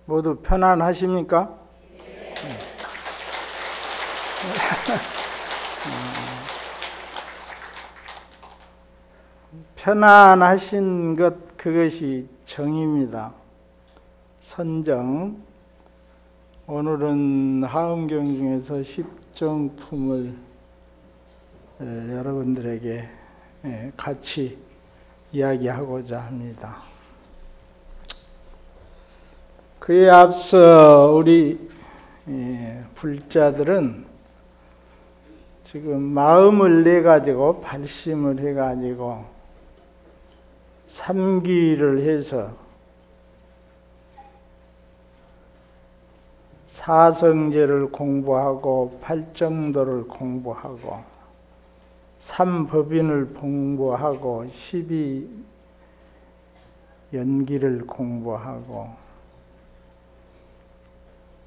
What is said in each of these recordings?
모두 편안하십니까? 편안하신 것, 그것이 정입니다. 선정. 오늘은 하음경 중에서 십정품을 여러분들에게 같이 이야기하고자 합니다. 그에 앞서 우리 불자들은 지금 마음을 내가지고 발심을 해가지고 삼기를 해서 사성제를 공부하고 팔정도를 공부하고 삼법인을 공부하고 12연기를 공부하고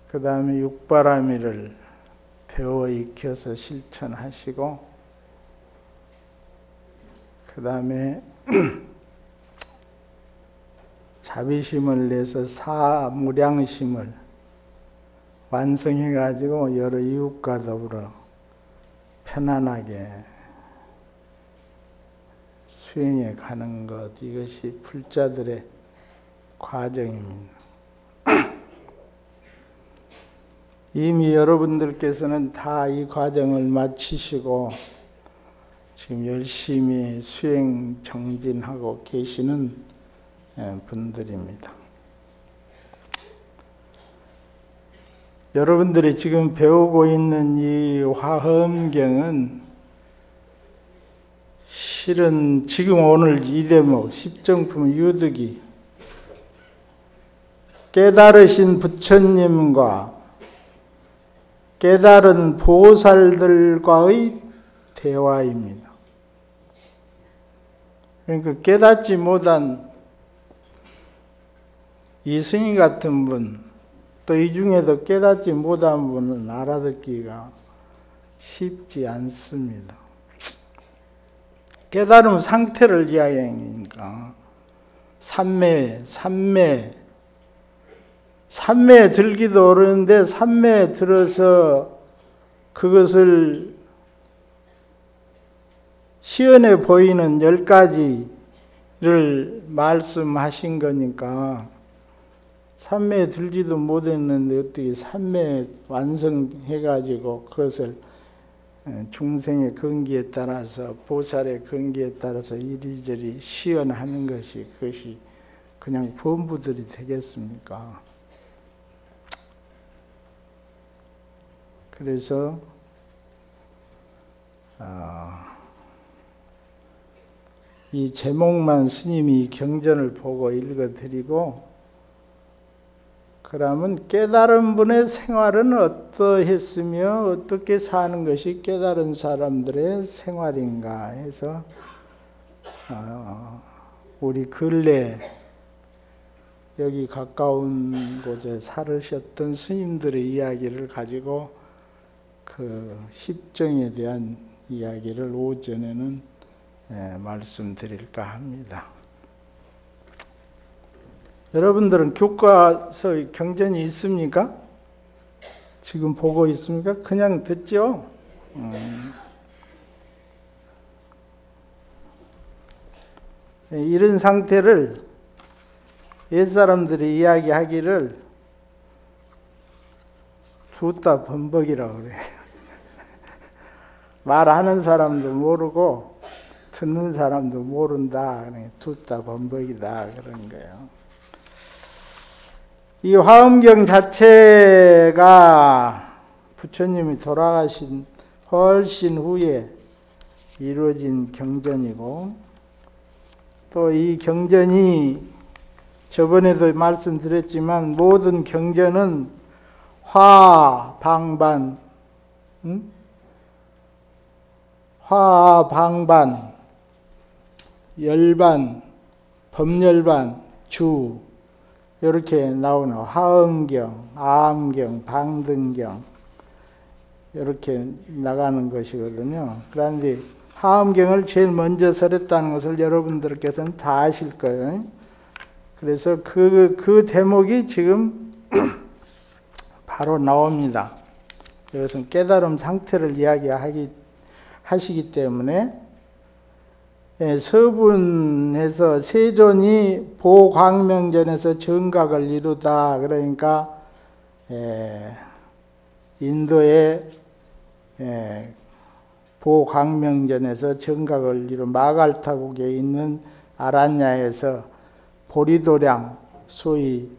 그 다음에 육바라밀을 배워 익혀서 실천하시고 그 다음에 자비심을 내서 사무량심을 완성해가지고 여러 이웃과 더불어 편안하게 수행해 가는 것, 이것이 불자들의 과정입니다. 이미 여러분들께서는 다 이 과정을 마치시고 지금 열심히 수행 정진하고 계시는 분들입니다. 여러분들이 지금 배우고 있는 이 화엄경은 실은 지금 오늘 이 대목 십정품 유득이 깨달으신 부처님과 깨달은 보살들과의 대화입니다. 그러니까 깨닫지 못한 이승희 같은 분, 또 이 중에도 깨닫지 못한 분은 알아듣기가 쉽지 않습니다. 깨달음 상태를 이야기하니까 삼매에 들기도 어려운데 삼매에 들어서 그것을 시연해 보이는 10가지를 말씀하신 거니까 삼매에 들지도 못했는데 어떻게 삼매 완성해가지고 그것을 중생의 근기에 따라서 보살의 근기에 따라서 이리저리 시연하는 것이 그것이 그냥 범부들이 되겠습니까? 그래서 이 제목만 스님이 경전을 보고 읽어드리고 그러면 깨달은 분의 생활은 어떠했으며 어떻게 사는 것이 깨달은 사람들의 생활인가 해서 우리 근래 여기 가까운 곳에 살으셨던 스님들의 이야기를 가지고 그 십정에 대한 이야기를 오전에는 말씀드릴까 합니다. 여러분들은 교과서 경전이 있습니까? 지금 보고 있습니까? 그냥 듣죠? 이런 상태를 옛사람들이 이야기하기를 줬다 범벅이라고 그래요. 말하는 사람도 모르고 듣는 사람도 모른다. 줬다 범벅이다 그런 거예요. 이 화엄경 자체가 부처님이 돌아가신 훨씬 후에 이루어진 경전이고 또 이 경전이 저번에도 말씀드렸지만 모든 경전은 화방반, 화방반, 열반, 법열반, 주 이렇게 나오는 화엄경, 아암경, 방등경 이렇게 나가는 것이거든요. 그런데 화엄경을 제일 먼저 설했다는 것을 여러분들께서는 다 아실 거예요. 그래서 그 대목이 지금 바로 나옵니다. 이것은 깨달음 상태를 하시기 때문에 서분에서 세존이 보광명전에서 정각을 이루다. 그러니까 인도의 보광명전에서 정각을 이룬 마갈타국에 있는 아란야에서 보리도량, 소위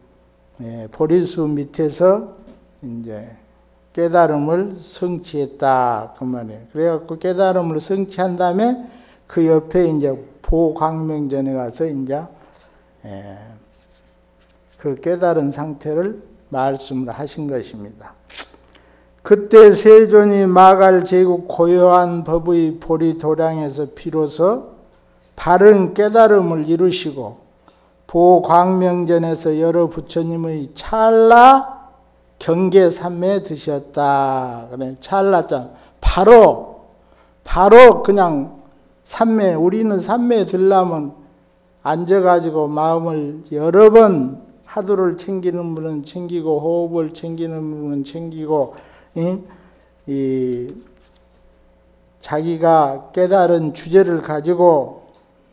보리수 밑에서 이제 깨달음을 성취했다 그 말이에요. 그래갖고 깨달음을 성취한 다음에 그 옆에 이제 보광명전에 가서 이제 그 깨달은 상태를 말씀을 하신 것입니다. 그때 세존이 마갈 제국 고요한 법의 보리도량에서 비로소 바른 깨달음을 이루시고 보광명전에서 여러 부처님의 찰나 경계삼매 드셨다. 그래 찰나짱 바로 그냥 삼매, 우리는 삼매에 들려면 앉아가지고 마음을 여러 번 하두를 챙기는 분은 챙기고 호흡을 챙기는 분은 챙기고 자기가 깨달은 주제를 가지고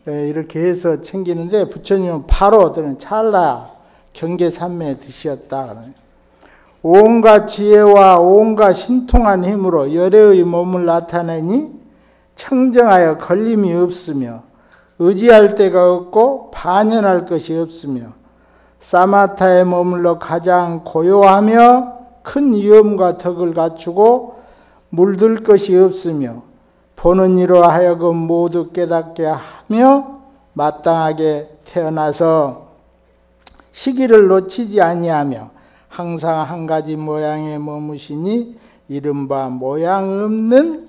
이렇게 해서 챙기는데 부처님은 바로 찰나 경계삼매에 드셨다. 온갖 지혜와 온갖 신통한 힘으로 열애의 몸을 나타내니 청정하여 걸림이 없으며 의지할 데가 없고 반연할 것이 없으며 사마타에 머물러 가장 고요하며 큰 위엄과 덕을 갖추고 물들 것이 없으며 보는 이로 하여금 모두 깨닫게 하며 마땅하게 태어나서 시기를 놓치지 아니하며 항상 한 가지 모양에 머무시니 이른바 모양 없는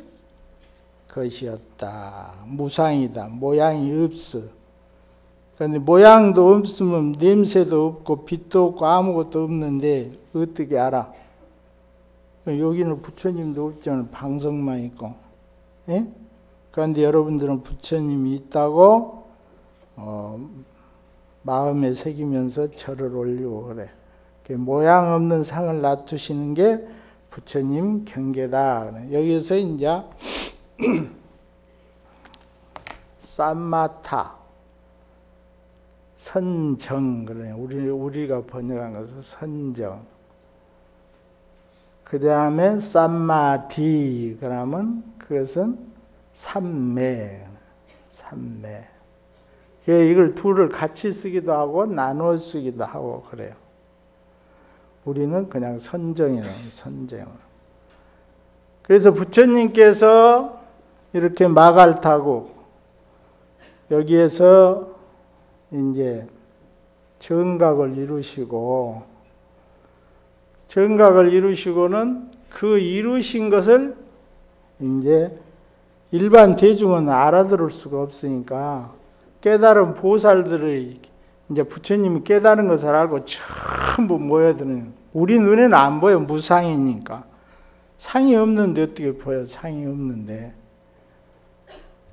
것이었다. 무상이다. 모양이 없어. 그런데 모양도 없으면 냄새도 없고 빛도 없고 아무것도 없는데 어떻게 알아? 여기는 부처님도 없잖아. 방석만 있고. 예? 그런데 여러분들은 부처님이 있다고 마음에 새기면서 절을 올리고 그래. 모양 없는 상을 놔두시는 게 부처님 경계다. 여기서 이제 쌈마타 선정 그래. 우리가 번역한 것은 선정. 그 다음에 쌈마디 그러면 그것은 삼매. 이걸 둘을 같이 쓰기도 하고 나누어 쓰기도 하고 그래요. 우리는 그냥 선정이라는 선정. 그래서 부처님께서 이렇게 마갈타국 여기에서 이제 정각을 이루시고는 그 이루신 것을 이제 일반 대중은 알아들을 수가 없으니까 깨달은 보살들의 이제 부처님이 깨달은 것을 알고 전부 모여드는 우리 눈에는 안 보여. 무상이니까. 상이 없는데 어떻게 보여? 상이 없는데.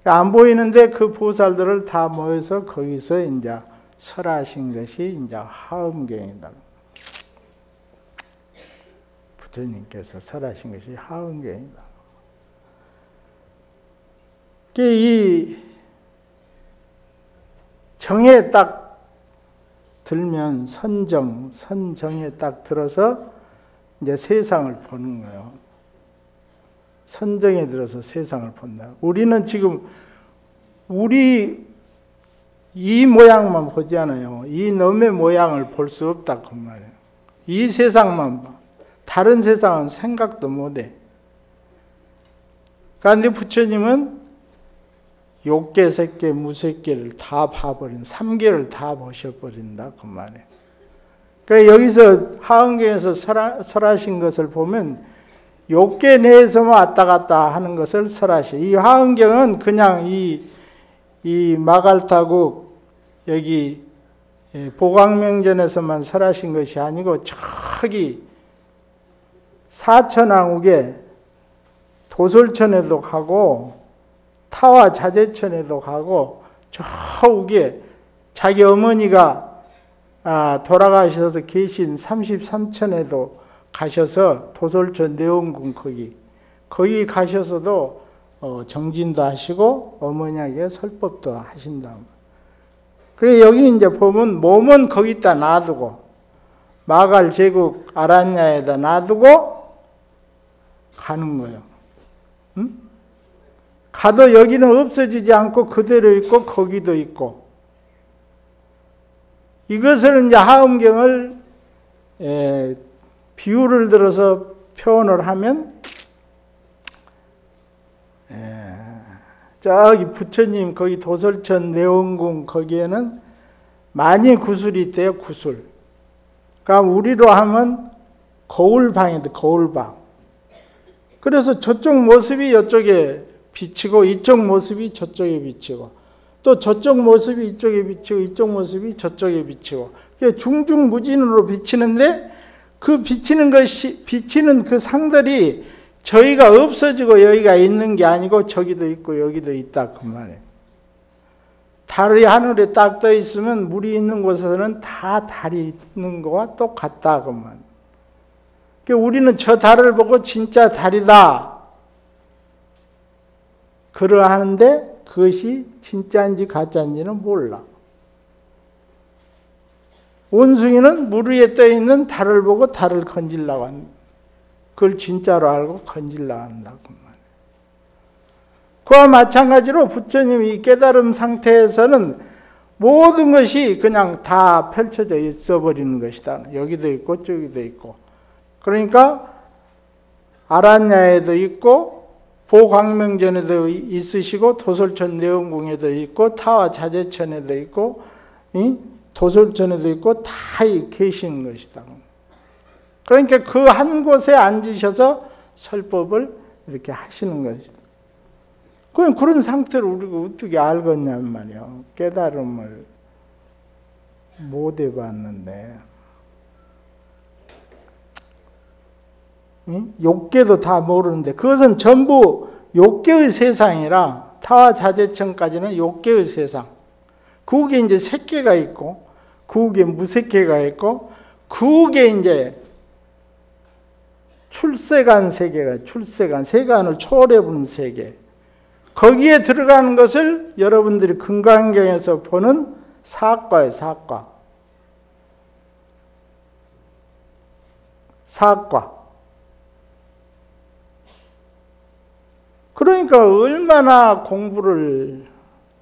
안 보이는데 그 보살들을 다 모여서 거기서 이제 설하신 것이 이제 하엄경이다. 부처님께서 설하신 것이 하엄경이다. 이 정에 딱 들면 선정에 딱 들어서 이제 세상을 보는 거예요. 선정에 들어서 세상을 본다. 우리는 지금 우리 이 모양만 보지 않아요. 이 놈의 모양을 볼 수 없다 그 말이에요. 이 세상만 봐. 다른 세상은 생각도 못해. 그런데 부처님은 욕계, 색계, 무색계를 다 봐버린, 삼계를 다 보셔버린다 그 말이에요. 그러니까 여기서 하엄경에서 설하신 것을 보면 욕계 내에서만 왔다 갔다 하는 것을 설하시. 이 하엄경은 그냥 이 마갈타국 여기 보광명전에서만 설하신 것이 아니고 저기 사천왕국에 도솔천에도 가고 타와 자제천에도 가고 저 위에 자기 어머니가 돌아가셔서 계신 33천에도 가셔서 도솔천 내원궁 거기 가셔서도 정진도 하시고 어머니에게 설법도 하신다. 그래 여기 이제 보면 몸은 거기다 놔두고 마갈 제국 아란야에다 놔두고 가는 거예요. 응? 가도 여기는 없어지지 않고 그대로 있고 거기도 있고. 이것을 이제 하엄경을 비유를 들어서 표현을 하면 저기 부처님 거기 도솔천 내원궁 거기에는 많이 구슬이 있대요. 구슬. 그러니까 우리로 하면 거울방인데 거울방. 그래서 저쪽 모습이 이쪽에 비치고 이쪽 모습이 저쪽에 비치고 또 저쪽 모습이 이쪽에 비치고 이쪽 모습이 저쪽에 비치고 중중무진으로 비치는데 그 비치는 그 상들이 저희가 없어지고 여기가 있는 게 아니고 저기도 있고 여기도 있다 그 말이에요. 달이 하늘에 딱 떠 있으면 물이 있는 곳에서는 다 달이 있는 거와 똑같다 그 말이에요. 그러니까 우리는 저 달을 보고 진짜 달이다 그러하는데 그것이 진짜인지 가짜인지는 몰라. 원숭이는 물 위에 떠 있는 달을 보고 달을 건지려고 한다. 그걸 진짜로 알고 건지려고 한다고 말이에요. 그와 마찬가지로 부처님이 깨달음 상태에서는 모든 것이 그냥 다 펼쳐져 있어버리는 것이다. 여기도 있고 저기도 있고. 그러니까 아란야에도 있고 보광명전에도 있으시고 도솔천 내원궁에도 있고 타와 자제천에도 있고 도솔천에도 있고 다 계신 것이다. 그러니까 그 한 곳에 앉으셔서 설법을 이렇게 하시는 것이다. 그런 상태를 우리가 어떻게 알겠냐면 말이에요. 깨달음을 못 해봤는데 욕계도 다 모르는데 그것은 전부 욕계의 세상이라 타와 자제천까지는 욕계의 세상. 그게 이제 색계가 있고 그게 무색계가 있고 그게 이제 출세간 세계가 세간을 초월해보는 세계. 거기에 들어가는 것을 여러분들이 금강경에서 보는 사과예요. 사과. 그러니까 얼마나 공부를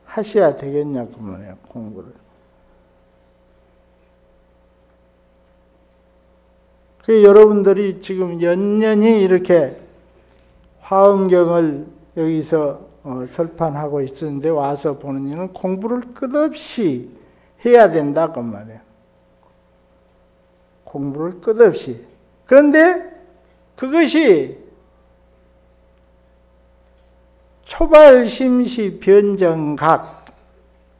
하셔야 되겠냐 그 말이에요. 공부를. 그 여러분들이 지금 연년히 이렇게 화엄경을 여기서 설판하고 있었는데 와서 보는 이는 공부를 끝없이 해야 된다 그 말이에요. 공부를 끝없이. 그런데 그것이 초발심시 변정각,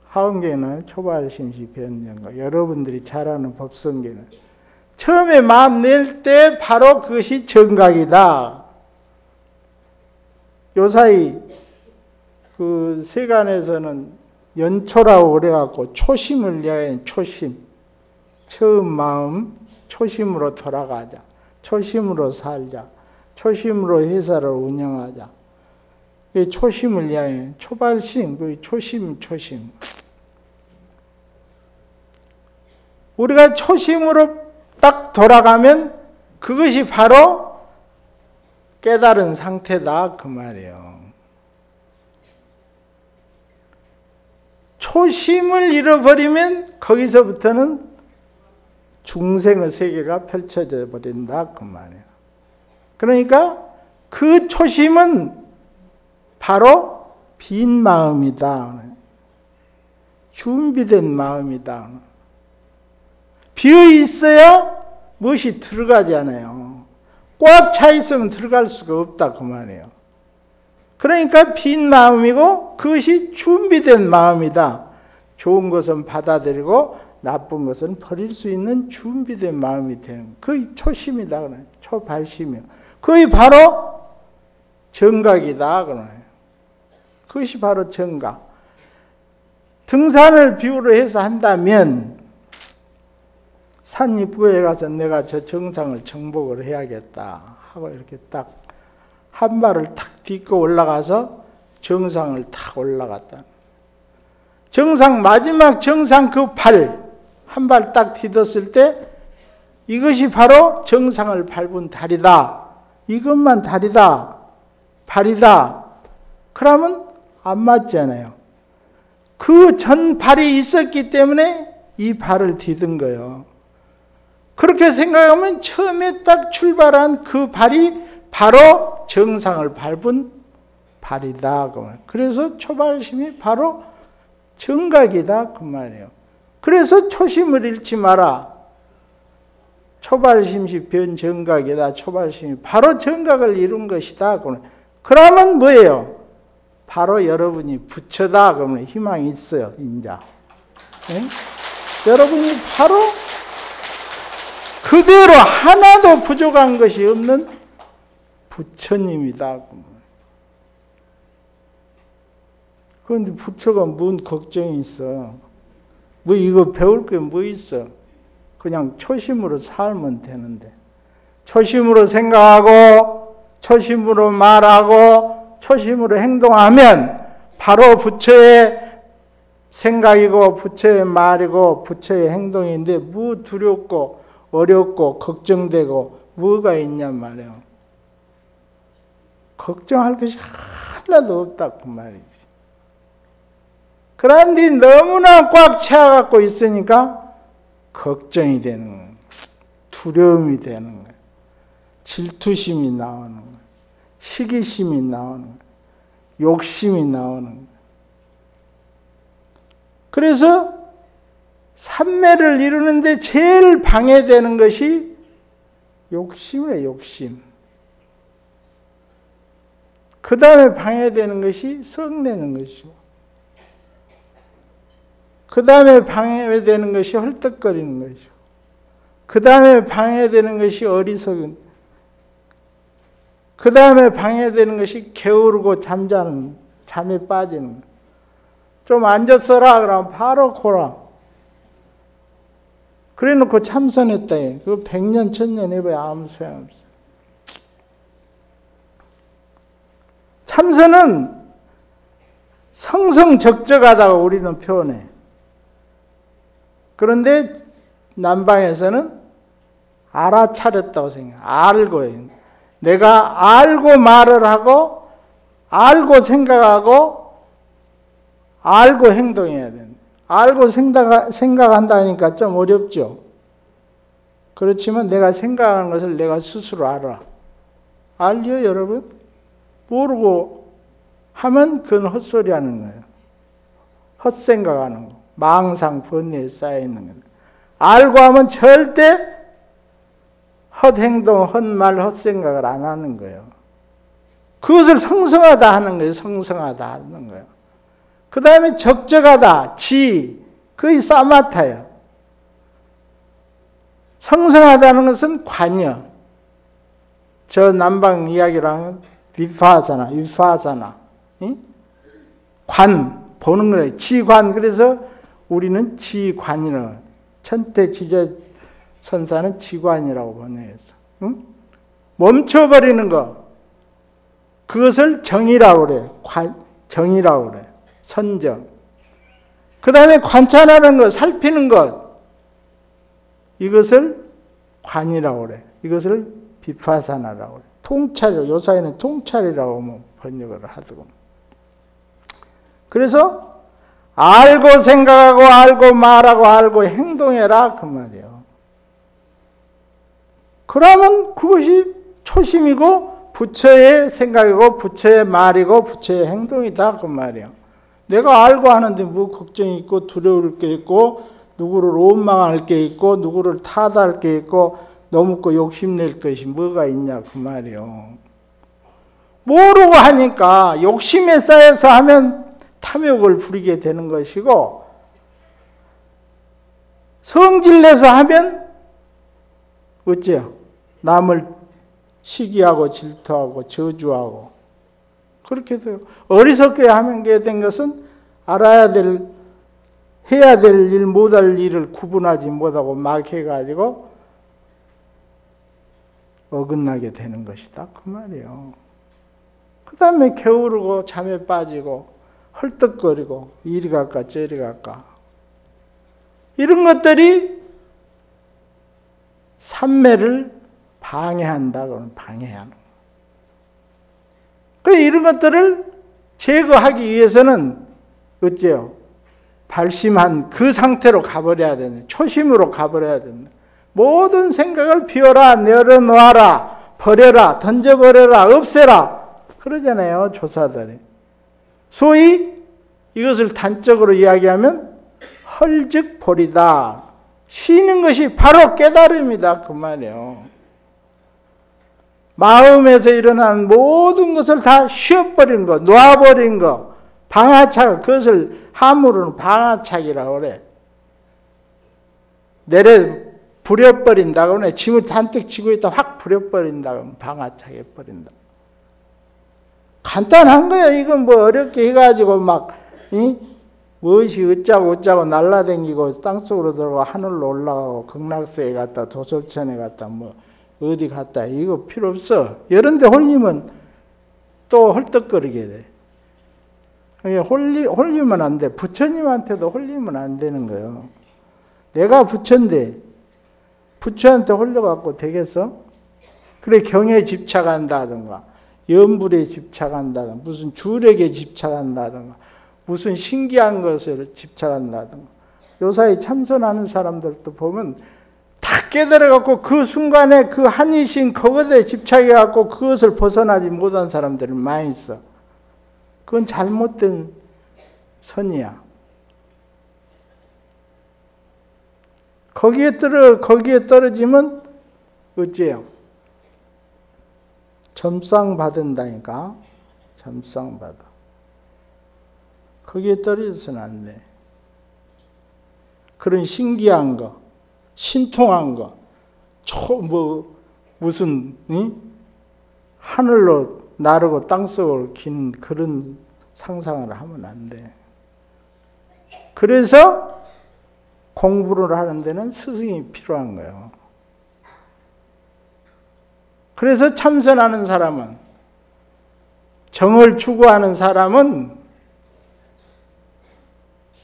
하엄경에는 초발심시 변정각, 여러분들이 잘 아는 법성계는 처음에 마음 낼 때 바로 그것이 정각이다. 요사이 그 세간에서는 연초라고 그래갖고 초심을 위하여 초심, 처음 마음 초심으로 돌아가자, 초심으로 살자, 초심으로 회사를 운영하자. 초심을 위하여 초발심, 그 초심. 우리가 초심으로 딱 돌아가면 그것이 바로 깨달은 상태다 그 말이에요. 초심을 잃어버리면 거기서부터는 중생의 세계가 펼쳐져 버린다 그 말이에요. 그러니까 그 초심은 바로 빈 마음이다. 준비된 마음이다. 비어 있어야 무엇이 들어가지 않아요. 꽉 차 있으면 들어갈 수가 없다 그 말이에요. 그러니까 빈 마음이고 그것이 준비된 마음이다. 좋은 것은 받아들이고 나쁜 것은 버릴 수 있는 준비된 마음이 되는 그게 초심이다 그래요. 초발심이요. 그게 바로 정각이다 그래요. 그것이 바로 정각. 등산을 비유로 해서 한다면 산 입구에 가서 내가 저 정상을 정복을 해야겠다 하고 이렇게 딱 한 발을 탁 딛고 올라가서 정상을 탁 올라갔다. 정상, 마지막 정상 그 발, 한 발 딱 디뎠을 때 이것이 바로 정상을 밟은 다리다. 이것만 다리다. 발이다. 그러면 안 맞잖아요. 그 전 발이 있었기 때문에 이 발을 디딘 거예요. 그렇게 생각하면 처음에 딱 출발한 그 발이 바로 정상을 밟은 발이다. 그래서 초발심이 바로 정각이다. 그 말이에요. 그래서 초심을 잃지 마라. 초발심시 변정각이다. 초발심이 바로 정각을 이룬 것이다. 그러면 뭐예요? 바로 여러분이 부처다. 그러면 희망이 있어요. 인자. 네? 여러분이 바로 그대로 하나도 부족한 것이 없는 부처님이다. 그런데 부처가 뭔 걱정이 있어? 뭐 이거 배울 게 뭐 있어? 그냥 초심으로 살면 되는데. 초심으로 생각하고, 초심으로 말하고, 초심으로 행동하면 바로 부처의 생각이고, 부처의 말이고, 부처의 행동인데 뭐 두렵고, 어렵고, 걱정되고, 뭐가 있냔 말이에요. 걱정할 것이 하나도 없다. 그 말이지. 그런데 너무나 꽉 채워갖고 있으니까 걱정이 되는 거예요. 두려움이 되는 거예요. 질투심이 나오는 거예요. 시기심이 나오는 거예요. 욕심이 나오는 거예요. 그래서 삼매를 이루는데 제일 방해되는 것이 욕심이에요. 욕심. 그 다음에 방해되는 것이 성내는 것이고, 그 다음에 방해되는 것이 헐떡거리는 것이고, 그 다음에 방해되는 것이 어리석은, 그 다음에 방해되는 것이 게으르고 잠자는, 잠에 빠지는 것. 좀 앉았어라 그러면 바로 고라. 그래 놓고 참선했다 해. 그거 100년 1000년 해봐야 아무 소용없어. 참선은 성성적적하다고 우리는 표현해. 그런데 남방에서는 알아차렸다고 생각해. 알고. 내가 알고 말을 하고, 알고 생각하고, 알고 행동해야 된다. 알고 생각한다니까 좀 어렵죠. 그렇지만 내가 생각하는 것을 내가 스스로 알아. 알죠, 여러분? 모르고 하면 그건 헛소리 하는 거예요. 헛생각하는 거. 망상, 번뇌에 쌓여있는 거예요. 알고 하면 절대 헛행동, 헛말, 헛생각을 안 하는 거예요. 그것을 성성하다 하는 거예요. 성성하다 하는 거예요. 그 다음에 적적하다, 지, 거의 사마타예요. 성성하다는 것은 관여. 저 남방 이야기로 하면 위파사나. 관, 보는 거예요. 지관. 그래서 우리는 지관이라고. 천태지제 선사는 지관이라고 번역했어. 멈춰버리는 거. 그것을 정이라고 그래. 정이라고 그래. 선정. 그 다음에 관찰하는 것, 살피는 것. 이것을 관이라고 그래. 이것을 비파사나라고 그래. 통찰, 요사이는 통찰이라고 번역을 하더군. 그래서 알고 생각하고 알고 말하고 알고 행동해라 그 말이에요. 그러면 그것이 초심이고 부처의 생각이고 부처의 말이고 부처의 행동이다 그 말이에요. 내가 알고 하는데 뭐 걱정이 있고 두려울 게 있고 누구를 원망할 게 있고 누구를 타다할 게 있고 너무 욕심낼 것이 뭐가 있냐 그 말이에요. 모르고 하니까 욕심에 쌓여서 하면 탐욕을 부리게 되는 것이고 성질내서 하면 어째요? 남을 시기하고 질투하고 저주하고 그렇게 돼요. 어리석게 하게 된 것은 알아야 될 해야 될 일, 못할 일을 구분하지 못하고 막 해가지고 어긋나게 되는 것이다. 그 말이에요. 그 다음에 게으르고 잠에 빠지고 헐떡거리고 이리 갈까 저리 갈까. 이런 것들이 삼매를 방해한다. 그러면 방해하는 거예요. 그래서 이런 것들을 제거하기 위해서는 어째요? 발심한 그 상태로 가버려야 되네. 초심으로 가버려야 되네. 모든 생각을 비워라, 내려놓아라, 버려라, 던져버려라, 없애라. 그러잖아요, 조사들이. 소위 이것을 단적으로 이야기하면 헐즉보리다. 쉬는 것이 바로 깨달음이다. 그 말이에요. 마음에서 일어나는 모든 것을 다 쉬어버린 거, 놓아버린 거, 방아착, 그것을 함으로는 방아착이라고 그래. 내려 부려버린다고 그래. 짐을 잔뜩 지고 있다 확 부려버린다고 방아착해버린다. 간단한 거야. 이건 뭐 어렵게 해가지고 막, 무엇이 어쩌고 날라다니고 땅속으로 들어가고 하늘로 올라가고 극락세에 갔다 도솔천에 갔다 뭐 어디 갔다 이거 필요 없어. 이런 데 홀리면 또 헐떡거리게 돼. 홀리면 안 돼. 부처님한테도 홀리면 안 되는 거예요. 내가 부처인데 부처한테 홀려갖고 되겠어? 그래 경에 집착한다든가 염불에 집착한다든가 무슨 주력에 집착한다든가 무슨 신기한 것을 집착한다든가 요사이 참선하는 사람들도 보면 다 깨달아갖고 그 순간에 그 한이신 그것에 집착해갖고 그것을 벗어나지 못한 사람들이 많이 있어. 그건 잘못된 선이야. 거기에 떨어지면 어째요? 점상 받은다니까. 점상 받아. 거기에 떨어져서는 안 돼. 그런 신기한 거, 신통한 거, 무슨 하늘로 나르고 땅속을 기는 그런 상상을 하면 안 돼. 그래서 공부를 하는 데는 스승이 필요한 거예요. 그래서 참선하는 사람은, 정을 추구하는 사람은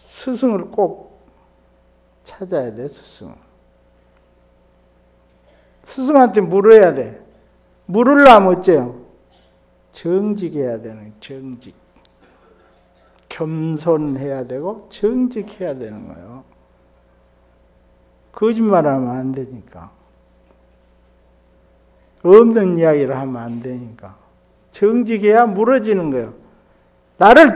스승을 꼭 찾아야 돼, 스승을. 스승한테 물어야 돼. 물으려면 어째요? 정직해야 되는, 정직. 겸손해야 되고 정직해야 되는 거예요. 거짓말하면 안 되니까. 없는 이야기를 하면 안 되니까. 정직해야 물어지는 거예요. 나를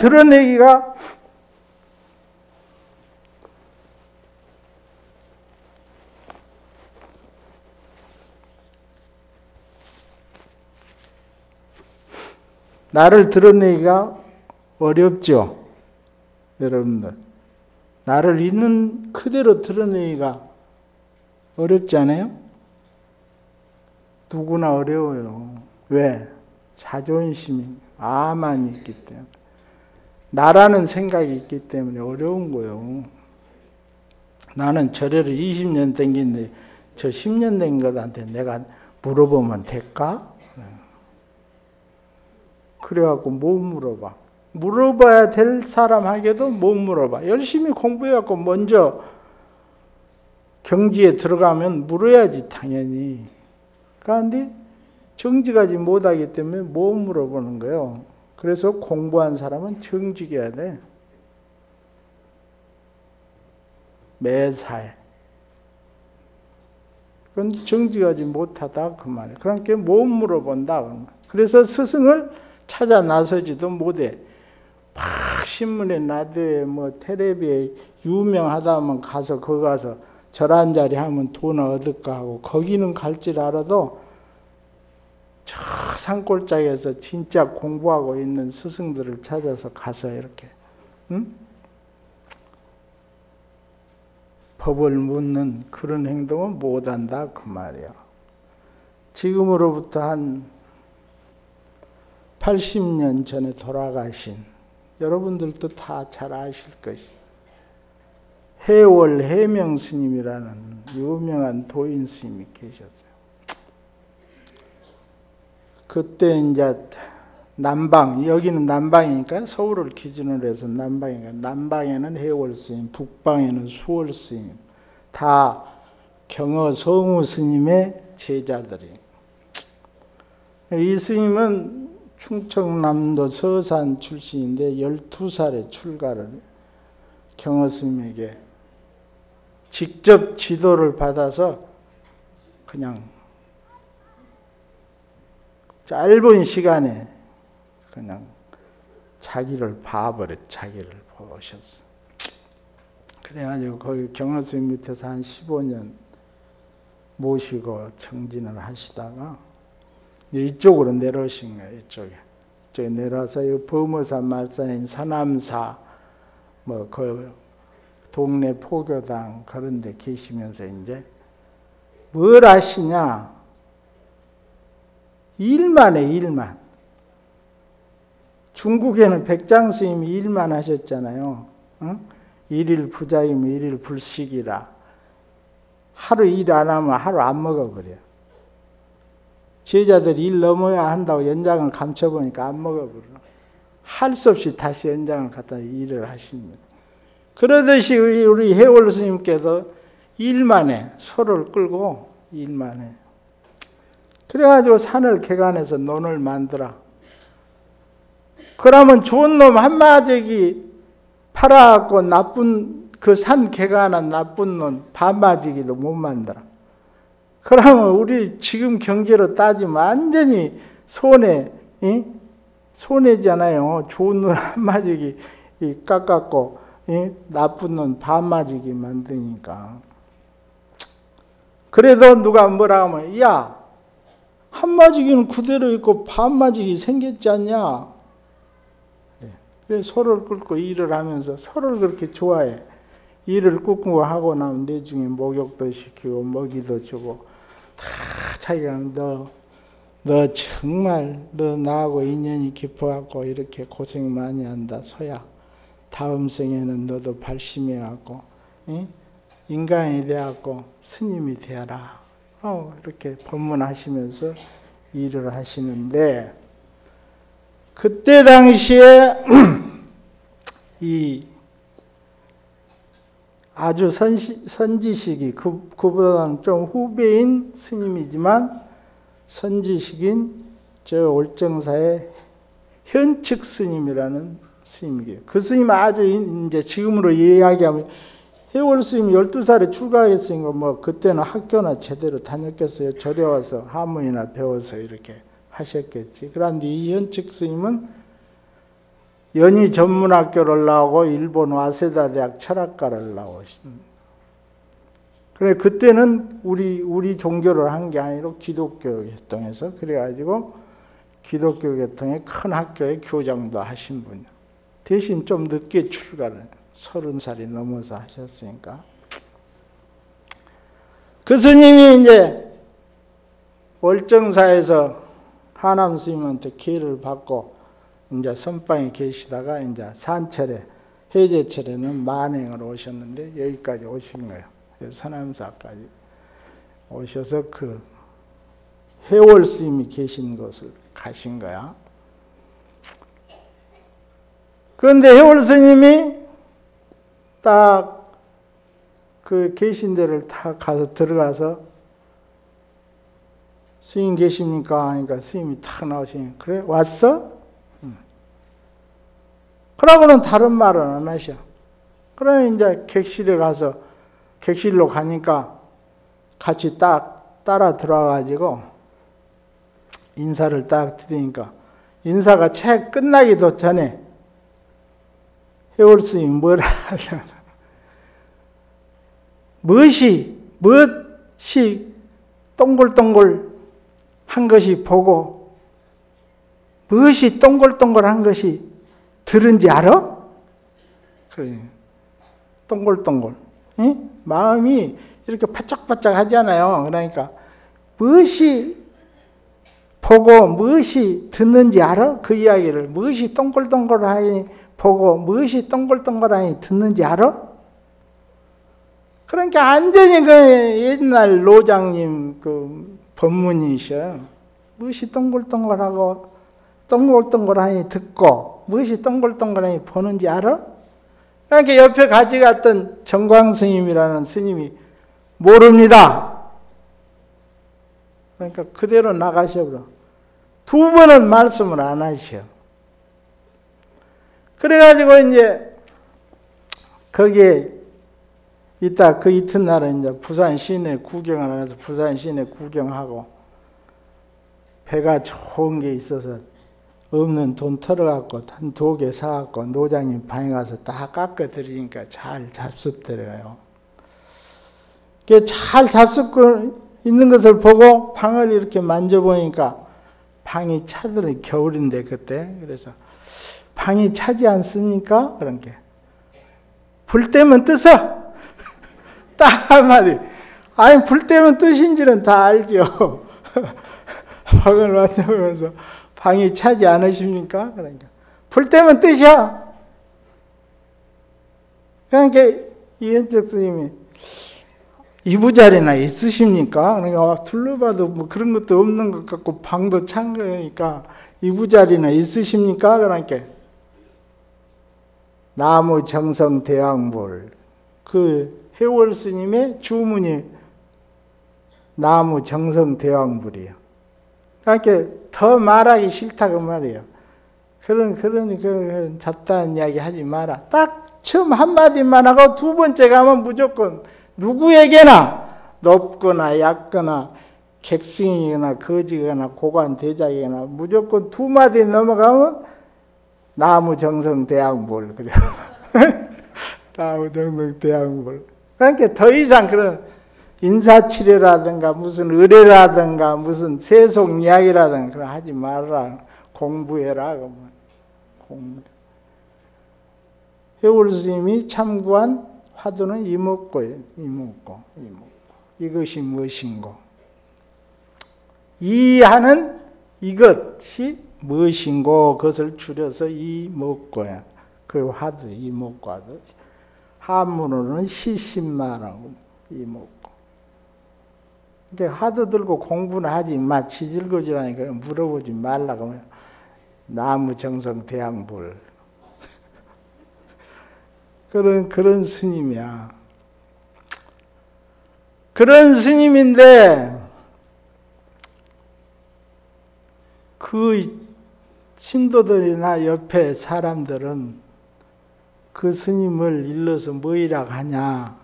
드러내기가 어렵죠. 여러분들. 나를 있는 그대로 드러내기가 어렵지 않아요? 누구나 어려워요. 왜? 자존심이, 아만 있기 때문에. 나라는 생각이 있기 때문에 어려운 거예요. 나는 절에를 20년 댕긴데 저 10년 된 것한테 내가 물어보면 될까? 그래갖고 못 물어봐. 물어봐야 될 사람에게도 못 물어봐. 열심히 공부해갖고 먼저 경지에 들어가면 물어야지 당연히. 그런데 정직하지 못하기 때문에 못 물어보는 거예요. 그래서 공부한 사람은 정직해야 돼. 매사에. 그건 정직하지 못하다 그 말이에요. 그러니까 못 물어본다. 그래서 스승을 찾아 나서지도 못해. 막 신문에 라디오에 뭐 텔레비에 유명하다면 가서 거기 가서 절 한 자리 하면 돈 얻을까 하고 거기는 갈 줄 알아도 저 산골짜기에서 진짜 공부하고 있는 스승들을 찾아서 가서 이렇게 법을 묻는 그런 행동은 못한다 그 말이야. 지금으로부터 한 80년 전에 돌아가신 여러분들도 다 잘 아실 것이 해월 해명 스님이라는 유명한 도인 스님이 계셨어요. 그때 이제 남방, 여기는 남방이니까 서울을 기준으로 해서 남방이니까 남방에는 해월 스님, 북방에는 수월 스님, 다 경어 성우 스님의 제자들이. 이 스님은 충청남도 서산 출신인데 12살에 출가를 경어 스님에게 직접 지도를 받아서 그냥 짧은 시간에 그냥 자기를 봐버렸, 자기를 보셨어. 그래가지고 거기 경어 스님 밑에서 한 15년 모시고 정진을 하시다가 이쪽으로 내려오신 거예요. 이쪽에 내려와서 이 범어사 말사인 서남사 뭐 그 동네 포교당 그런 데 계시면서 이제 뭘 하시냐? 일만 해, 일만. 중국에는 백장 스님이 일만 하셨잖아요. 응? 일일 부자이면 일일 불식이라. 하루 일 안 하면 하루 안 먹어버려. 제자들이 일 넘어야 한다고 연장을 감춰보니까 안 먹어버려. 할 수 없이 다시 연장을 갖다 일을 하십니다. 그러듯이 우리 해월 스님께도 일만 해. 소를 끌고 일만 해. 그래가지고 산을 개간해서 논을 만들어. 그러면 좋은 놈 한마디기 팔아갖고 나쁜 그 산 개간한 나쁜 놈 반마지기도 못 만들어. 그러면 우리 지금 경제로 따지면 완전히 손해잖아요. 좋은 놈 한마디기 깎았고 나쁜 놈 반마지기 만드니까. 그래도 누가 뭐라 하면 야 한마지기는 그대로 있고 반마지기 생겼지 않냐. 그래 소를 끌고 일을 하면서 소를 그렇게 좋아해. 일을 끄고 하고 나면 내중에 목욕도 시키고 먹이도 주고 다 자기가 너 정말 너 나하고 인연이 깊어갖고 이렇게 고생 많이 한다 소야. 다음 생에는 너도 발심해갖고 인간이 되어갖고 스님이 되어라. 이렇게 법문하시면서 일을 하시는데 그때 당시에 이 아주 선지식이 그보다는 좀 후배인 스님이지만 선지식인 저 올정사의 현측 스님이라는 스님이에요. 그 스님 아주 이제 지금으로 이야기하면 해월 스님 12살에 출가했으니까 뭐 그때는 학교나 제대로 다녔겠어요. 절에 와서 한문이나 배워서 이렇게 하셨겠지. 그런데 이 현측 스님은 연희 전문학교를 나오고 일본 와세다 대학 철학과를 나오십니다. 그래 그때는 우리 종교를 한 게 아니라 기독교 계통에서 그래가지고 기독교 계통의 큰 학교에 교장도 하신 분이요. 대신 좀 늦게 출가를 30살이 넘어서 하셨으니까. 그 스님이 이제 월정사에서 하남 스님한테 기회를 받고 이제 선방에 계시다가 이제 산철에 해제철에는 만행을 오셨는데 여기까지 오신 거예요. 서남사까지 오셔서 그 해월 스님이 계신 곳을 가신 거야. 그런데 해월 스님이 딱 그 계신 데를 다 가서 들어가서 스님 계십니까? 하니까 스님이 탁 나오시니 그래 왔어? 그러고는 다른 말은 안 하셔. 그러면 이제 객실에 가서 객실로 가니까 같이 딱 따라 들어와가지고 인사를 딱 드리니까 인사가 채 끝나기도 전에 해월 스님이 뭐라 하냐. 무엇이 동글동글 한 것이 보고 무엇이 동글동글한 것이 들은지 알아? 그래. 동글동글. 응? 마음이 이렇게 바짝바짝 하잖아요. 그러니까 무엇이 보고 무엇이 듣는지 알아? 그 이야기를. 무엇이 동글동글하니 보고 무엇이 동글동글하니 듣는지 알아? 그러니까 완전히 그 옛날 노장님 그 법문이셔. 무엇이 동글동글하고 동글동글하니 듣고 무엇이 동글동글하니 보는지 알아? 그러니까 옆에 가져갔던 정광스님이라는 스님이 모릅니다. 그러니까 그대로 나가셔버려. 두 번은 말씀을 안 하셔. 그래가지고 이제 거기에 이따 그 이튿날은 이제 부산 시내 구경을 해서 부산 시내 구경하고 배가 좋은 게 있어서 없는 돈 털어갖고 한 2개 사갖고 노장님 방에 가서 딱 깎아드리니까 잘 잡숫더래요. 잘 잡숫고 있는 것을 보고 방을 이렇게 만져보니까 방이 차더니 겨울인데 그때 그래서 방이 차지 않습니까? 그런 게 불 때면 뜨서 딱 한마디. 아니 불 때면 뜨신지는 다 알죠. 방을 만져보면서 방이 차지 않으십니까? 그러니까 불 때면 뜨셔. 그러니까 이현적 스님이 이부자리나 있으십니까? 그러니까 둘러봐도 뭐 그런 것도 없는 것 같고 방도 찬 거니까 이부자리나 있으십니까? 그러니까 나무 정성 대왕불 그 해월 스님의 주문이 나무 정성 대왕불이에요. 그러니까 더 말하기 싫다 그 말이에요. 그런 잡다한 이야기 하지 마라. 딱 처음 한마디만 하고 두 번째 가면 무조건 누구에게나 높거나 얕거나 객승이거나 거지거나 고관 대작이거나 무조건 두 마디 넘어가면 나무 정성 대왕불 그래. 나무 정성 대왕불. 그러니까 더 이상 그런 인사치레라든가 무슨 의뢰라든가 무슨 세속 이야기라든가 그런 하지 말라. 공부해라. 공부. 해월 스님이 참고한 화두는 이목고예요. 이목고. 이것이 무엇인고. 이하는 이것이 무엇인고 그것을 줄여서 이목고야. 그 화두 이목고도 한문으로는 시신마라고 이목고. 그러니까 화두 들고 공부는 하지 마. 지질거지라니까 물어보지 말라고. 나무 정성 대왕불. 그런 스님이야. 그런 스님인데 그 신도들이나 옆에 사람들은 그 스님을 일러서 뭐이라고 하냐.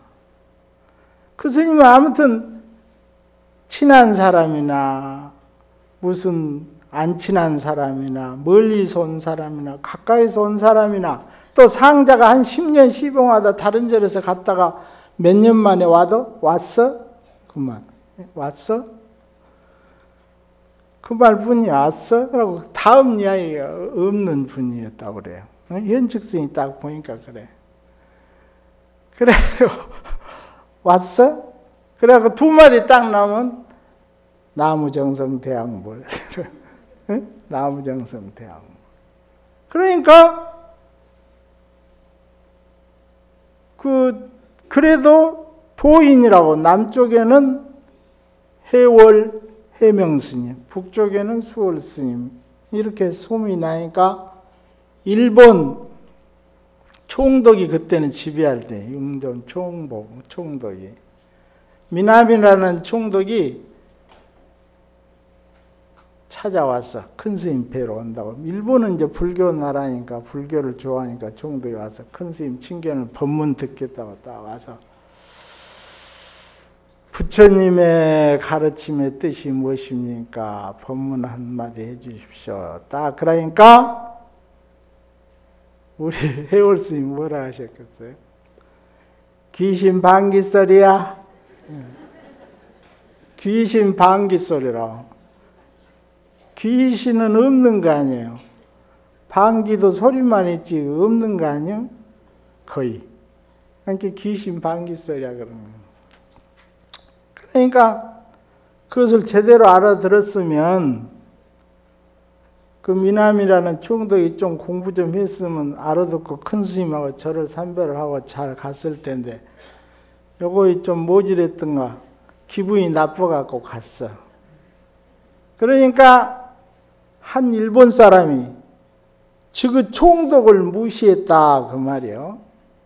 그 스님은 아무튼 친한 사람이나 무슨 안 친한 사람이나 멀리서 온 사람이나 가까이서 온 사람이나 또 상자가 한 10년 시봉하다 다른 절에서 갔다가 몇 년 만에 와도 왔어? 그만 왔어? 그 말뿐이 왔어? 그러고 다음 이야기가 없는 분이었다고 그래요. 현측승이 딱 보니까 그래. 그래요. 왔어? 그래갖고 두 마디 딱 나오면 나무 정성 대왕불. 나무 정성 대왕불. 그러니까 그래도 도인이라고 남쪽에는 해월 해명스님, 북쪽에는 수월스님 이렇게 소문이 나니까 일본 총독이 그때는 지배할 때 융종 총독이 미나미라는 총독이 찾아왔어. 큰 스님 뵈러 온다고. 일본은 이제 불교 나라니까 불교를 좋아하니까 총독이 와서 큰 스님 친견을 법문 듣겠다고 딱 와서 부처님의 가르침의 뜻이 무엇입니까? 법문 한마디 해주십시오. 딱 그러니까 우리 해월 스님 뭐라 하셨겠어요? 귀신 방귀 소리야. 귀신 방귀 소리라. 귀신은 없는 거 아니에요. 방귀도 소리만 있지 없는 거 아니에요? 거의. 그러니까 귀신 방귀 소리야 그러는 거예요. 그러니까 그것을 제대로 알아들었으면 그 미남이라는 총독이 좀 공부 좀 했으면 알아듣고 큰 스님하고 저를 삼배를 하고 잘 갔을 텐데 요거 좀 모질했던가 기분이 나빠갖고 갔어. 그러니까 한 일본 사람이 지그 총독을 무시했다 그 말이에요.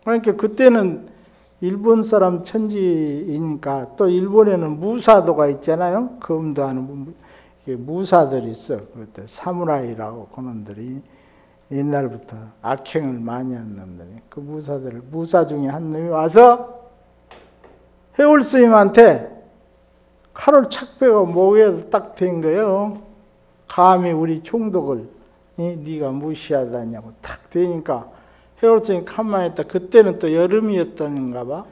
그러니까 그때는 일본 사람 천지이니까 또 일본에는 무사도가 있잖아요. 검도하는 무사들이 있어. 그때 사무라이라고 그놈들이 옛날부터 악행을 많이 한 놈들이 그 무사 중에 한 놈이 와서 해월 스님한테 칼을 착 빼고 목에 딱 댄 거예요. 감히 우리 총독을 네가 무시하다냐고 탁 대니까 해월 스님이 가만히 있다. 그때는 또 여름이었다는가 봐.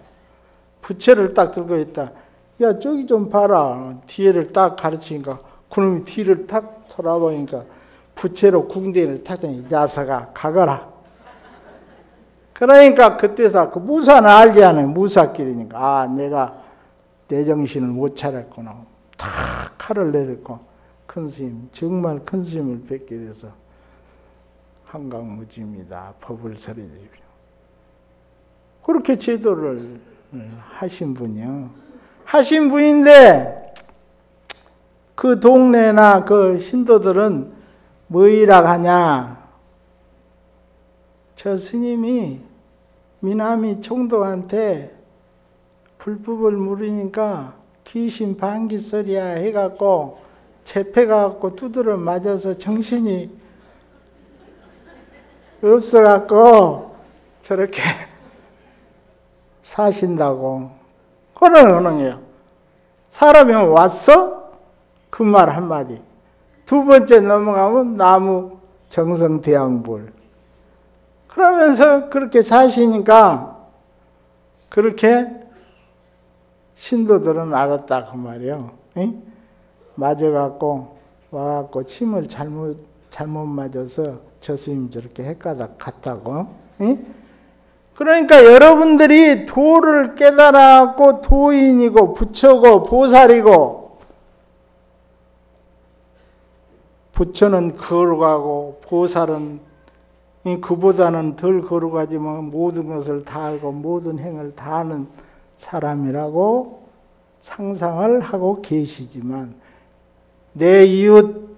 부채를 딱 들고 있다. 야 저기 좀 봐라. 뒤에를 딱 가르치니까 그놈이 뒤를 탁 돌아보니까 부채로 궁뎅이를 탁 대니 야사가 가거라. 그러니까 그때서 그 무사는 알게 하는 무사길이니까 아 내가 내 정신을 못 차렸구나. 다 칼을 내렸고 큰 스님 정말 큰 스님을 뵙게 돼서 한강무지입니다. 법을 설해 주십시오. 그렇게 제도를 하신 분이요. 하신 분인데 그 동네나 그 신도들은 뭐이라 하냐. 저 스님이 미나미 총독한테 불법을 물으니까 귀신 방귀 소리야 해갖고 재패가갖고 두드려 맞아서 정신이 없어갖고 저렇게 사신다고. 그런 언어예요. 사람이 왔어? 그 말 한마디. 두 번째 넘어가면 나무 정성대왕불. 그러면서 그렇게 사시니까 그렇게 신도들은 알았다 그 말이에요. 맞아갖고 와갖고 침을 잘못 맞아서 저 스님 저렇게 헷가닥 갔다고. 그러니까 여러분들이 도를 깨달아갖고 도인이고 부처고 보살이고 부처는 거룩하고 보살은 그보다는 덜 거룩하지만 모든 것을 다 알고 모든 행을 다 아는 사람이라고 상상을 하고 계시지만 내 이웃,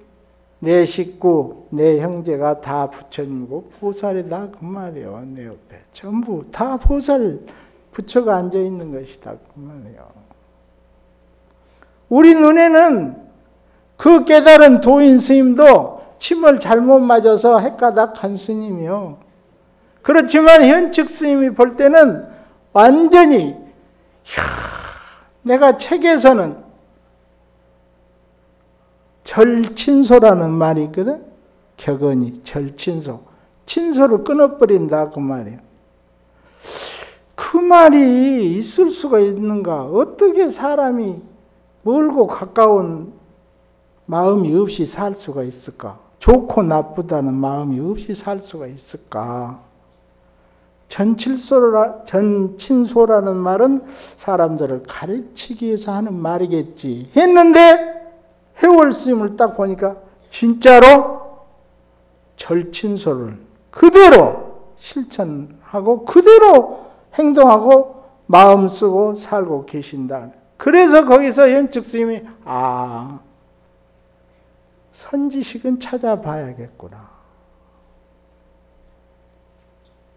내 식구, 내 형제가 다 부처님이고 보살이다 그 말이에요. 내 옆에 전부 다 보살 부처가 앉아있는 것이다 그 말이에요. 우리 눈에는 그 깨달은 도인 스님도 침을 잘못 맞아서 헷가닥 간 스님이요. 그렇지만 현측 스님이 볼 때는 완전히 내가 책에서는 절친소라는 말이 있거든. 격언이 절친소. 친소를 끊어버린다 그 말이에요. 그 말이 있을 수가 있는가. 어떻게 사람이 멀고 가까운 마음이 없이 살 수가 있을까? 좋고 나쁘다는 마음이 없이 살 수가 있을까? 전친소라는 말은 사람들을 가르치기 위해서 하는 말이겠지 했는데 해월 스님을 딱 보니까 진짜로 절친소를 그대로 실천하고 그대로 행동하고 마음 쓰고 살고 계신다. 그래서 거기서 현측 스님이 선지식은 찾아봐야겠구나.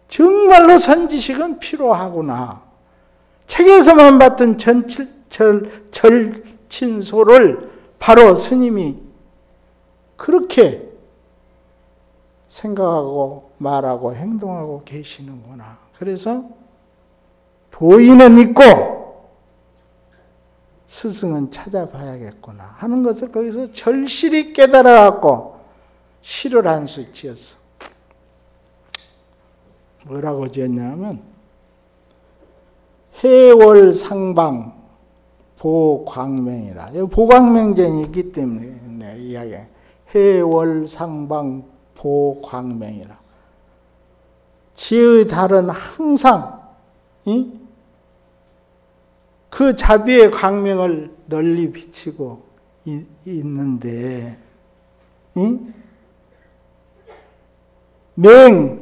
정말로 선지식은 필요하구나. 책에서만 봤던 절친소를 바로 스님이 그렇게 생각하고 말하고 행동하고 계시는구나. 그래서 도인은 있고 스승은 찾아봐야겠구나 하는 것을 거기서 절실히 깨달아갖고 시를 한 수 지었어. 뭐라고 지었냐면 해월상방 보광명이라. 보광명쟁이 있기 때문에 이야기해. 해월상방 보광명이라. 지의 달은 항상 그 자비의 광명을 널리 비치고 있는데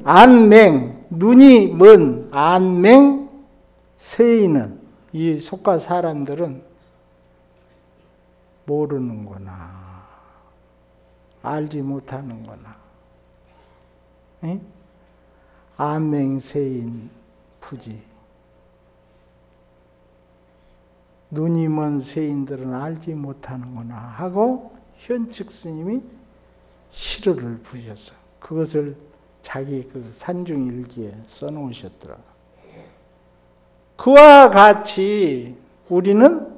안맹, 눈이 먼 안맹, 세이는 이 속가 사람들은 모르는구나. 알지 못하는구나. 응? 안맹세인 부지. 눈이 먼 세인들은 알지 못하는구나 하고 현측 스님이 시를 부셨어. 그것을 자기 그 산중일기에 써놓으셨더라. 그와 같이 우리는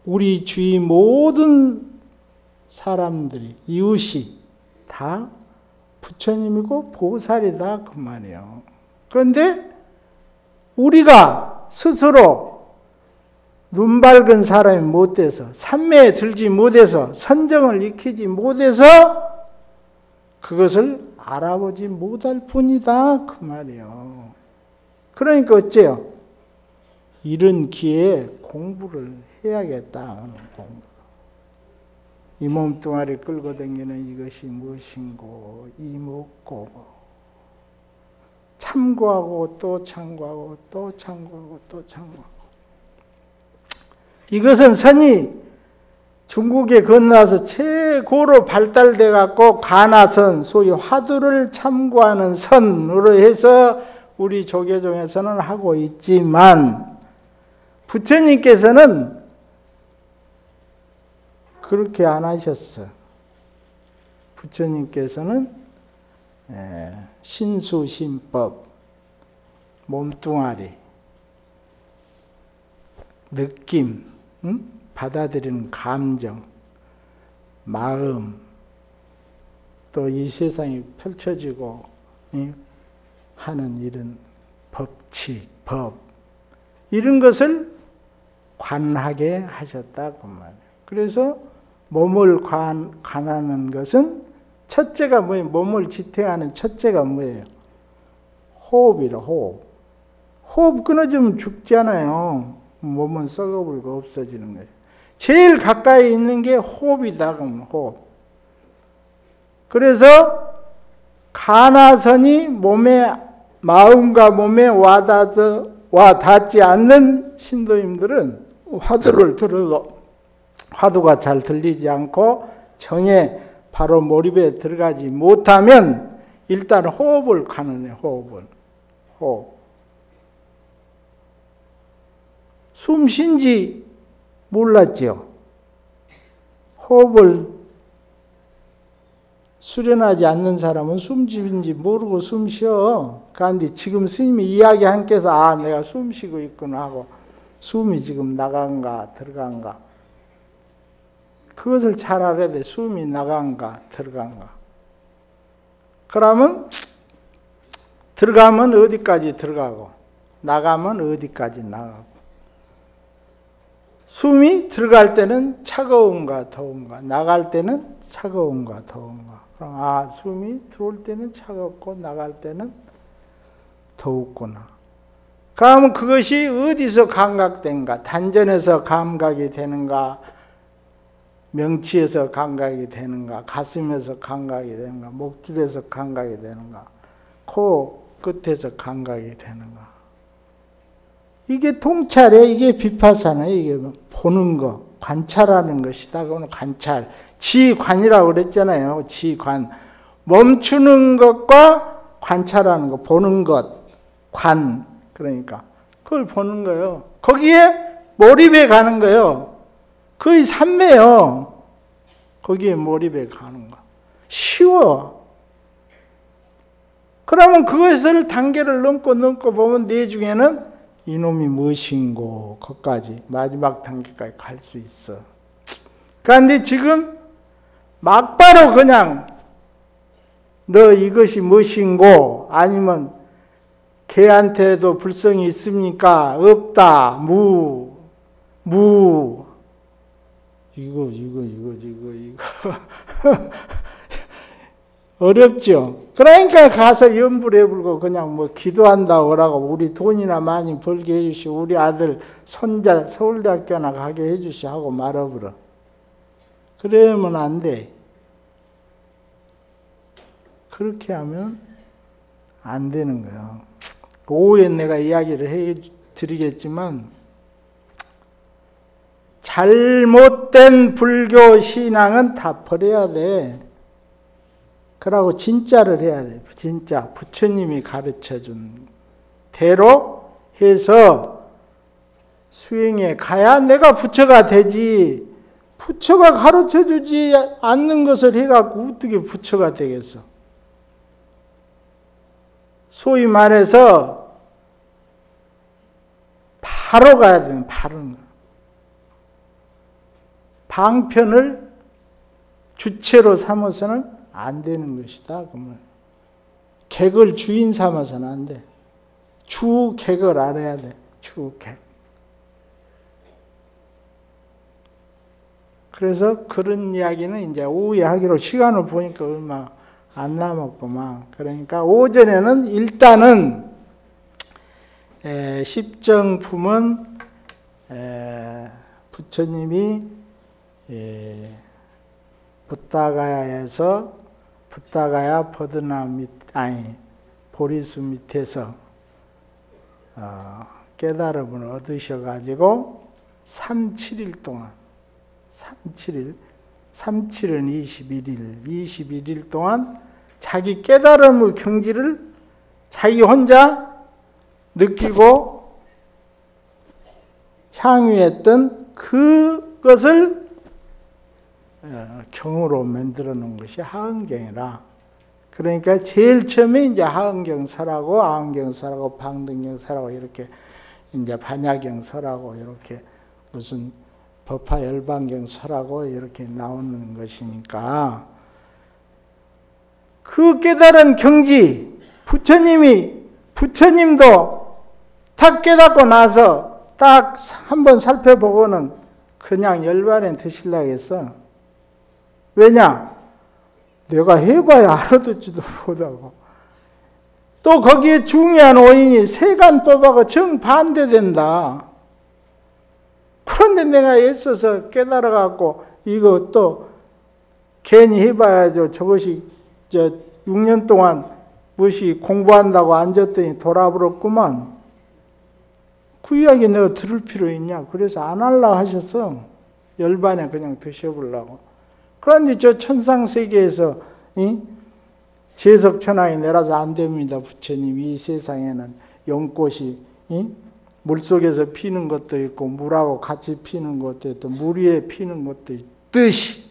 우리 주위 모든 사람들이 이웃이 다 부처님이고 보살이다 그 말이에요. 그런데 우리가 스스로 눈 밝은 사람이 못돼서 삼매에 들지 못해서 선정을 익히지 못해서 그것을 알아보지 못할 뿐이다 그 말이에요. 그러니까 어째요? 이런 기회에 공부를 해야겠다. 공부. 이 몸뚱아리 끌고 다니는 이것이 무엇인고 이목고 참고하고 또 참고하고 또 참고하고 또 참고하고. 이것은 선이 중국에 건너와서 최고로 발달돼 갖고 가나선 소위 화두를 참고하는 선으로 해서 우리 조계종에서는 하고 있지만 부처님께서는 그렇게 안 하셨어. 부처님께서는 신수신법, 몸뚱아리, 느낌, 받아들이는 감정, 마음, 또 이 세상이 펼쳐지고 하는 이런 법칙, 법 이런 것을 관하게 하셨다 그 말이에요. 그래서 몸을 관하는 것은 첫째가 뭐예요? 몸을 지탱하는 첫째가 뭐예요? 호흡이라 호흡. 호흡 끊어지면 죽잖아요. 몸은 썩어버리고 없어지는 거예요. 제일 가까이 있는 게 호흡이다 그러면 호흡. 그래서 가나선이 마음과 몸에 와닿지 않는 신도님들은 화두를 들어도 화두가 잘 들리지 않고 정에 바로 몰입에 들어가지 못하면 일단 호흡을 가는해 호흡을. 호흡. 숨 쉰지 몰랐죠. 호흡을 수련하지 않는 사람은 숨 쉬는지 모르고 숨 쉬어. 그런데 지금 스님이 이야기한 께서 내가 숨 쉬고 있구나 하고 숨이 지금 나간가 들어간가 그것을 잘 알아야 돼. 숨이 나간가 들어간가. 그러면 들어가면 어디까지 들어가고 나가면 어디까지 나가고. 숨이 들어갈 때는 차가운가 더운가 나갈 때는 차가운가 더운가. 그럼 숨이 들어올 때는 차갑고 나갈 때는 더웠구나. 그러면 그것이 어디서 감각된가? 단전에서 감각이 되는가? 명치에서 감각이 되는가? 가슴에서 감각이 되는가? 목줄에서 감각이 되는가? 코 끝에서 감각이 되는가? 이게 통찰이에요. 이게 비파사나 이게 보는 거, 관찰하는 것이다. 그거는 관찰. 지관이라고 그랬잖아요. 지관. 멈추는 것과 관찰하는 거, 보는 것, 관. 그러니까 그걸 보는 거예요. 거기에 몰입해 가는 거예요. 거의 삼매요. 거기에 몰입해 가는 거. 쉬워. 그러면 그것을 단계를 넘고 보면 내 중에는 이놈이 무엇인고 거기까지 마지막 단계까지 갈 수 있어. 그런데 지금 막바로 그냥 너 이것이 무엇인고 아니면 개한테도 불성이 있습니까? 없다. 이거 어렵죠. 그러니까 가서 염불해 불고 그냥 기도한다고 그러고 우리 돈이나 많이 벌게 해주시고 우리 아들 손자 서울대학교나 가게 해주시 하고 말아버려. 그러면 안 돼. 그렇게 하면 안 되는 거예요. 오후에 내가 이야기를 해드리겠지만 잘못된 불교 신앙은 다 버려야 돼. 그러고 진짜를 해야 돼. 진짜 부처님이 가르쳐준 대로 해서 수행해 가야 내가 부처가 되지. 부처가 가르쳐주지 않는 것을 해갖고 어떻게 부처가 되겠어? 소위 말해서 바로 가야 돼. 바로. 방편을 주체로 삼아서는 안 되는 것이다. 그러면 객을 주인 삼아서는 안 돼. 주객을 알아야 돼. 주객. 그래서 그런 이야기는 이제 오후에 하기로 시간을 보니까 얼마 안 남았구만. 그러니까 오전에는 일단은 십정품은 부처님이 붓다가야에서 붓다가야 버드나 보리수 밑에서 깨달음을 얻으셔가지고 37일 동안 37일 37은 21일 동안 자기 깨달음의 경지를 자기 혼자 느끼고 향유했던 그것을 경으로 만들어 놓은 것이 하은경이라. 그러니까 제일 처음에 이제 하은경설하고 아은경설하고 방등경설하고 이렇게 이제 반야경설하고 이렇게 무슨 법화열반경설하고 이렇게 나오는 것이니까 그 깨달은 경지 부처님도 딱 깨닫고 나서 딱 한번 살펴보고는 그냥 열반에 드시려고 했어. 왜냐? 내가 해봐야 알아듣지도 못하고. 또 거기에 중요한 원인이 세간법하고 정반대된다. 그런데 내가 애써서 깨달아갖고 이거 또 괜히 해봐야죠. 저것이 6년 동안 무엇이 공부한다고 앉았더니 돌아버렸구만. 그 이야기 내가 들을 필요 있냐. 그래서 안 하려고 하셨어. 열반에 그냥 드셔보려고. 그런데 저 천상세계에서 제석천왕이 내려서 안 됩니다. 부처님 이 세상에는 연꽃이 물속에서 피는 것도 있고 물하고 같이 피는 것도 있고 물 위에 피는 것도 있듯이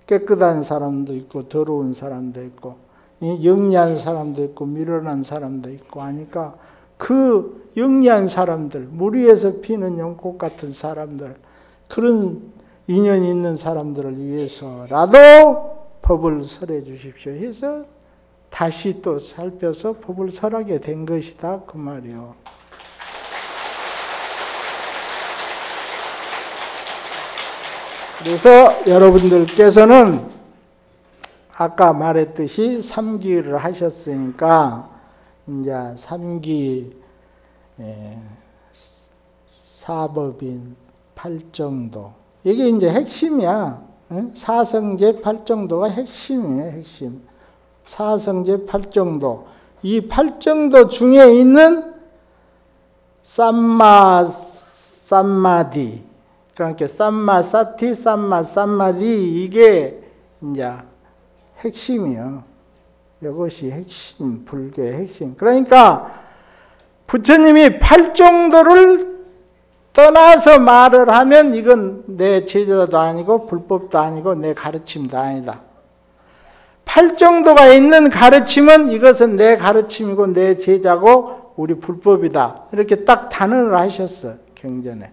깨끗한 사람도 있고 더러운 사람도 있고 영리한 사람도 있고 미련한 사람도 있고 하니까 그 영리한 사람들, 물 위에서 피는 연꽃 같은 사람들, 그런 인연 있는 사람들을 위해서라도 법을 설해 주십시오 해서 다시 또 살펴서 법을 설하게 된 것이다 그 말이요. 그래서 여러분들께서는 아까 말했듯이 3기를 하셨으니까 이제 3기 사법인 8정도 이게 이제 핵심이야. 사성제 8정도가 핵심이에요. 핵심. 사성제 8정도. 이 8정도 중에 있는 쌈마디 그러니까 쌈마사티, 쌈마디 이게 이제 핵심이요. 이것이 핵심, 불교의 핵심. 그러니까 부처님이 8정도를 떠나서 말을 하면 이건 내 제자도 아니고 불법도 아니고 내 가르침도 아니다. 8정도가 있는 가르침은 이것은 내 가르침이고 내 제자고 우리 불법이다. 이렇게 딱 단언을 하셨어. 경전에.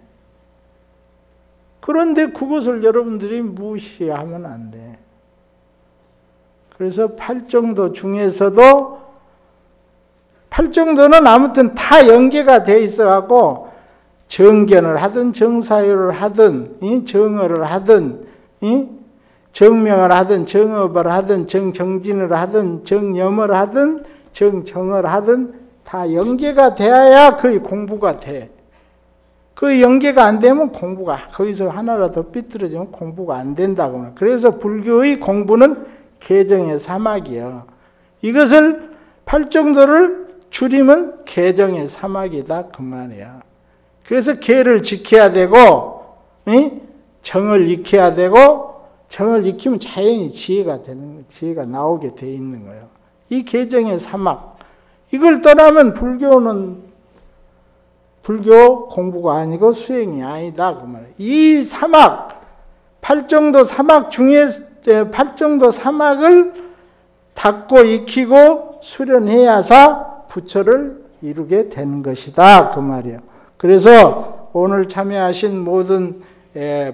그런데 그것을 여러분들이 무시하면 안 돼. 그래서 8정도 중에서도 8정도는 아무튼 다 연계가 돼 있어갖고 정견을 하든 정사유를 하든 정어를 하든 정명을 하든 정업을 하든 정정진을 하든 정념을 하든 정정을 하든 다 연계가 돼야 거의 공부가 돼. 그 연계가 안 되면 공부가 거기서 하나라도 삐뚤어지면 공부가 안 된다고. 그래서 불교의 공부는 개정의 사막이요. 이것을 8정도를 줄이면 계정의 사막이다 그 말이야. 그래서 계를 지켜야 되고 정을 익혀야 되고 정을 익히면 자연히 지혜가 나오게 돼 있는 거예요. 이 계정의 사막 이걸 떠나면 불교 공부가 아니고 수행이 아니다 그 말이에요. 이 사막 팔정도 사막 중에 팔정도 사막을 닦고 익히고 수련해야사 부처를 이루게 되는 것이다 그 말이에요. 그래서 오늘 참여하신 모든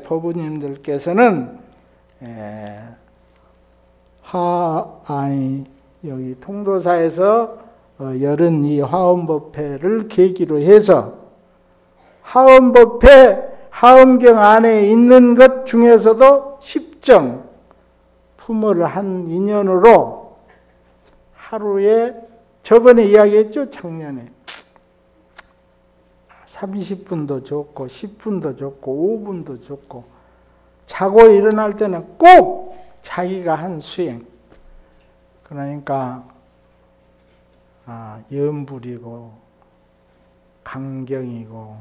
법우님들께서는 여기 통도사에서 열은 이 화엄법회를 계기로 해서 화엄경 안에 있는 것 중에서도 10정 품어를 한 인연으로 하루에 저번에 이야기했죠 작년에 30분도 좋고 10분도 좋고 5분도 좋고 자고 일어날 때는 꼭 자기가 한 수행 그러니까 염불이고 강경이고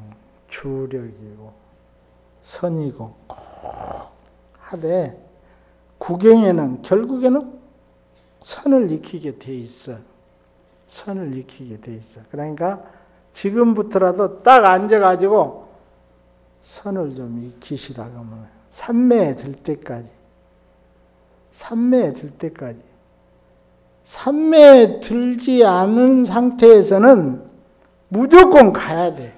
주력이고 선이고 꼭 하되 구경에는 결국에는 선을 익히게 돼 있어. 선을 익히게 돼 있어. 그러니까 지금부터라도 딱 앉아가지고 선을 좀 익히시라고 하면 삼매에 들 때까지 삼매에 들지 않은 상태에서는 무조건 가야 돼.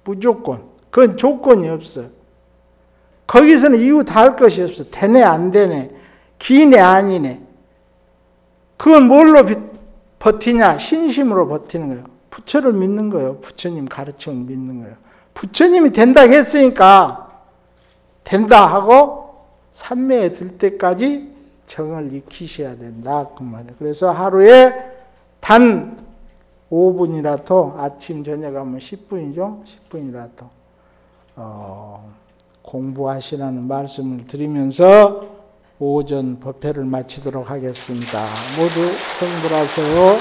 무조건. 그건 조건이 없어. 거기서는 이유 다 할 것이 없어. 되네 안 되네. 기네 아니네. 그건 뭘로 버티냐? 신심으로 버티는 거예요. 부처를 믿는 거예요. 부처님 가르침을 믿는 거예요. 부처님이 된다 했으니까 된다 하고 삼매에 들 때까지 정을 익히셔야 된다 그 말이에요. 그래서 하루에 단 5분이라도 아침 저녁 하면 10분이죠. 10분이라도 공부하시라는 말씀을 드리면서 오전 법회를 마치도록 하겠습니다. 모두 성불하세요.